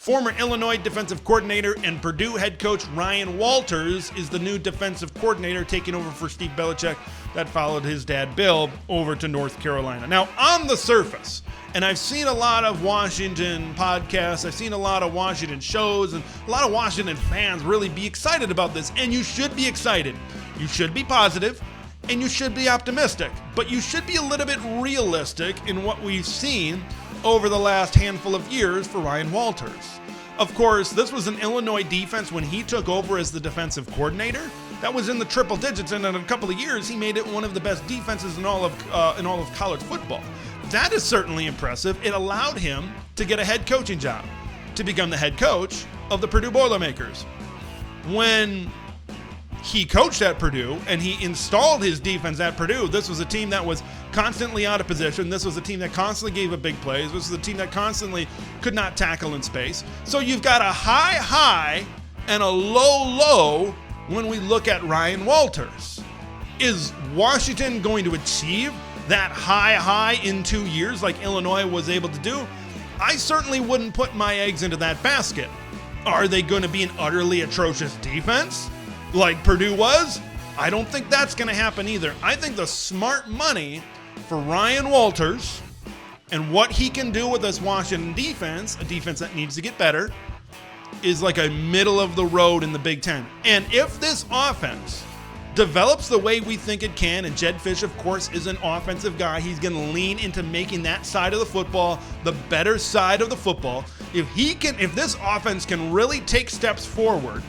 Former Illinois defensive coordinator and Purdue head coach Ryan Walters is the new defensive coordinator, taking over for Steve Belichick that followed his dad Bill over to North Carolina. Now, on the surface, and I've seen a lot of Washington podcasts, I've seen a lot of Washington shows, and a lot of Washington fans really be excited about this, and you should be excited. You should be positive, and you should be optimistic, but you should be a little bit realistic in what we've seen over the last handful of years for Ryan Walters. Of course, this was an Illinois defense when he took over as the defensive coordinator that was in the triple digits, and in a couple of years he made it one of the best defenses in all of college football. That is certainly impressive. It allowed him to get a head coaching job, to become the head coach of the Purdue Boilermakers. When he coached at Purdue and he installed his defense at Purdue, this was a team that was constantly out of position. This was a team that constantly gave up big plays. This was a team that constantly could not tackle in space. So you've got a high and a low when we look at Ryan Walters. Is Washington going to achieve that high in 2 years like Illinois was able to do? I certainly wouldn't put my eggs into that basket. Are they going to be an utterly atrocious defense like Purdue was? I don't think that's going to happen either. I think the smart money for Ryan Walters and what he can do with this Washington defense, a defense that needs to get better, is like a middle of the road in the Big Ten. And if this offense develops the way we think it can, and Jedd Fisch, of course, is an offensive guy, he's going to lean into making that side of the football the better side of the football. If this offense can really take steps forward,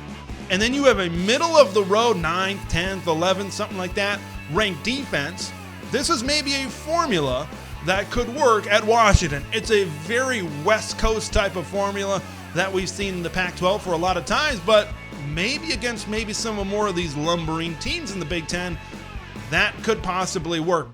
and then you have a middle of the road 9th, 10th, 11th, something like that, ranked defense, this is maybe a formula that could work at Washington. It's a very West Coast type of formula that we've seen in the Pac-12 for a lot of times, but maybe against some more of these lumbering teams in the Big Ten, that could possibly work.